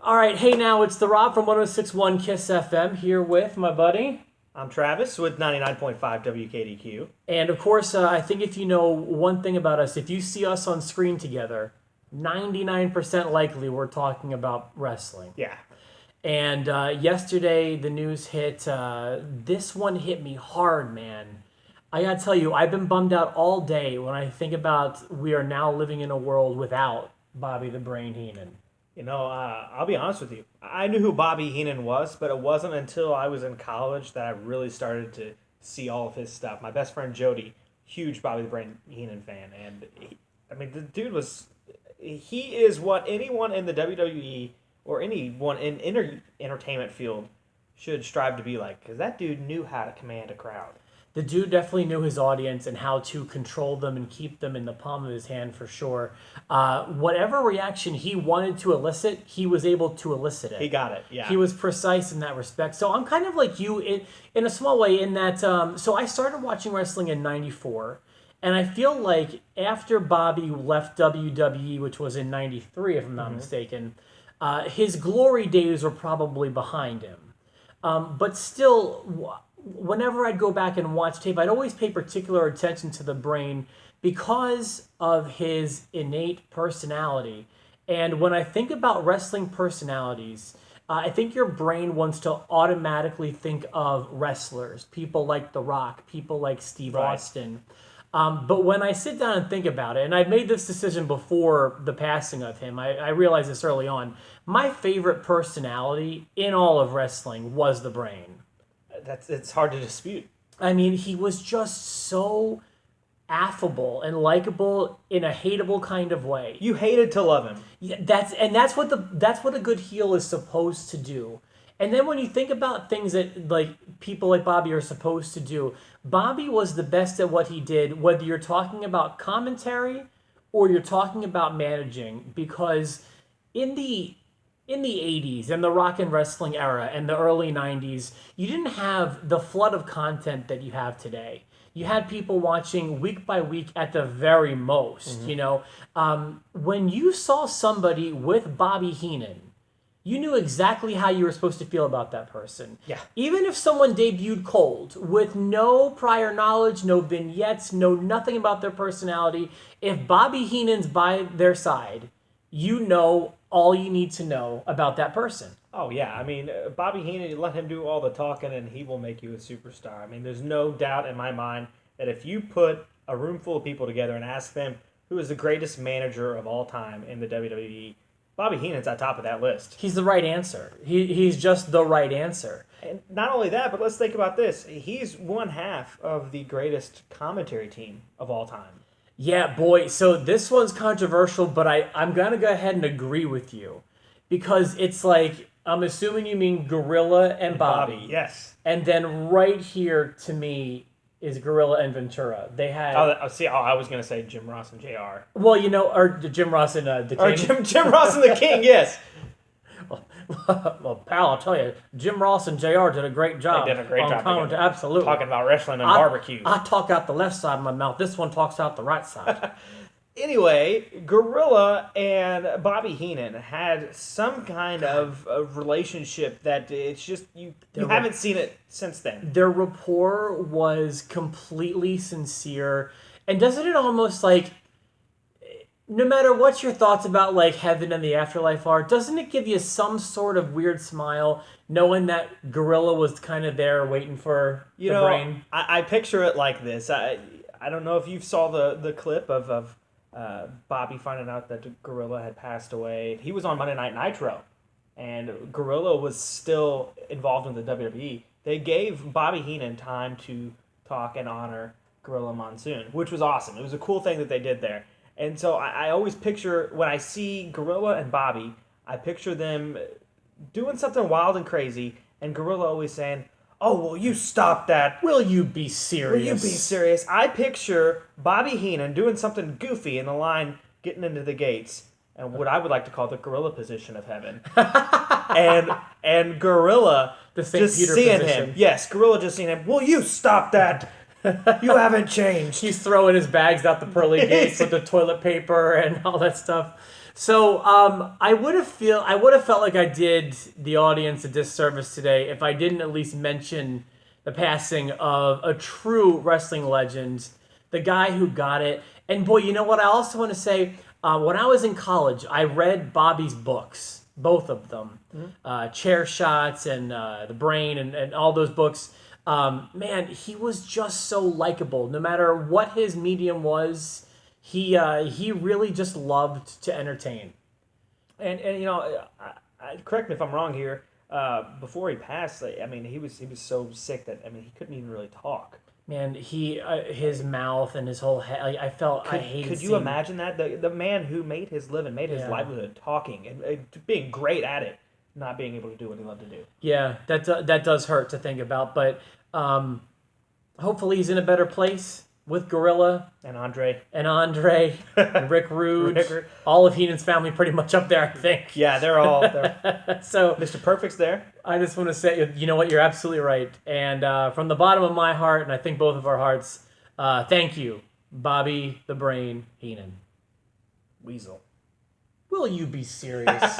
All right, hey now, it's the Rob from 106.1 KISS FM here with my buddy. I'm Travis with 99.5 WKDQ. And of course, I think if you know one thing about us, if you see us on screen together, 99% likely we're talking about wrestling. Yeah. And yesterday the news hit. This one hit me hard, man. I gotta tell you, I've been bummed out all day when I think about we are now living in a world without Bobby the Brain Heenan. You know, I'll be honest with you. I knew who Bobby Heenan was, but it wasn't until I was in college that I really started to see all of his stuff. My best friend Jody, huge Bobby the Brain Heenan fan. And, the dude he is what anyone in the WWE or anyone in entertainment field should strive to be like. Because that dude knew how to command a crowd. The dude definitely knew his audience and how to control them and keep them in the palm of his hand for sure. Whatever reaction he wanted to elicit, he was able to elicit it. He got it, yeah. He was precise in that respect. So I'm kind of like you in a small way in that, so I started watching wrestling in 94. And I feel like after Bobby left WWE, which was in 93, if I'm not mistaken, his glory days were probably behind him. But still, whenever I'd go back and watch tape, I'd always pay particular attention to the Brain because of his innate personality. And when I think about wrestling personalities, I think your brain wants to automatically think of wrestlers, people like The Rock, people like Steve Austin. But when I sit down and think about it, and I made this decision before the passing of him, I realized this early on, my favorite personality in all of wrestling was the Brain. It's hard to dispute. I mean, he was just so affable and likable in a hateable kind of way. You hated to love him. Yeah, that's what a good heel is supposed to do. And then when you think about things that like people like Bobby are supposed to do, Bobby was the best at what he did, whether you're talking about commentary or you're talking about managing, because in the 80s and the rock and wrestling era and the early 90s, you didn't have the flood of content that you have today. You had people watching week by week at the very most, When you saw somebody with Bobby Heenan, you knew exactly how you were supposed to feel about that person. Yeah. Even if someone debuted cold, with no prior knowledge, no vignettes, nothing about their personality, if Bobby Heenan's by their side, you know all you need to know about that person. Oh, yeah. I mean, Bobby Heenan, you let him do all the talking and he will make you a superstar. I mean, there's no doubt in my mind that if you put a room full of people together and ask them who is the greatest manager of all time in the WWE, Bobby Heenan's at top of that list. He's the right answer. He's just the right answer. And not only that, but let's think about this. He's one half of the greatest commentary team of all time. Yeah, boy. So this one's controversial, but I'm going to go ahead and agree with you. Because it's like, I'm assuming you mean Gorilla and Bobby. Yes. And then right here, to me, is Gorilla and Ventura. They had... I was going to say Jim Ross and JR. Well, or Jim Ross and the King. Or Jim Ross and the King, yes. Well, pal, I'll tell you, Jim Ross and JR did a great job. They did a great job. Absolutely. Talking about wrestling and barbecues. I talk out the left side of my mouth. This one talks out the right side. Anyway, Gorilla and Bobby Heenan had some kind of relationship that it's just, you haven't seen it since then. Their rapport was completely sincere. And doesn't it almost like, no matter what your thoughts about like heaven and the afterlife are, doesn't it give you some sort of weird smile knowing that Gorilla was kind of there waiting for the Brain? I picture it like this. I don't know if you saw the clip of Bobby finding out that Gorilla had passed away. He was on Monday Night Nitro, and Gorilla was still involved in the WWE. They gave Bobby Heenan time to talk and honor Gorilla Monsoon, which was awesome. It was a cool thing that they did there. And so I always picture, when I see Gorilla and Bobby, I picture them doing something wild and crazy, and Gorilla always saying, "Oh, will you stop that? Will you be serious? Will you be serious?" I picture Bobby Heenan doing something goofy in the line, getting into the gates, and what I would like to call the Gorilla position of heaven. and Gorilla the St. just Peter seeing position. him. Yes, Gorilla just seeing him. "Will you stop that? You haven't changed." He's throwing his bags out the pearly gates with the toilet paper and all that stuff. So I would have felt like I did the audience a disservice today if I didn't at least mention the passing of a true wrestling legend, the guy who got it. And boy, you know what? I also want to say, when I was in college, I read Bobby's books, both of them, Chair Shots and The Brain, and all those books. Man, he was just so likable. No matter what his medium was, he really just loved to entertain. And you know, correct me if I'm wrong here. Before he passed, I mean, he was so sick that, I mean, he couldn't even really talk. Man, his mouth and his whole head. I felt I hated. Could you seeing. imagine that the man who made his living, made his Yeah. livelihood talking and being great at it, not being able to do what he loved to do. Yeah, that does hurt to think about, but hopefully he's in a better place with Gorilla And Andre, and Rick Rude, Rick- all of Heenan's family pretty much up there, I think. yeah, they're all there. So Mr. Perfect's there. I just want to say, you know what, you're absolutely right. And from the bottom of my heart, and I think both of our hearts, thank you, Bobby the Brain Heenan. Weasel. Will you be serious?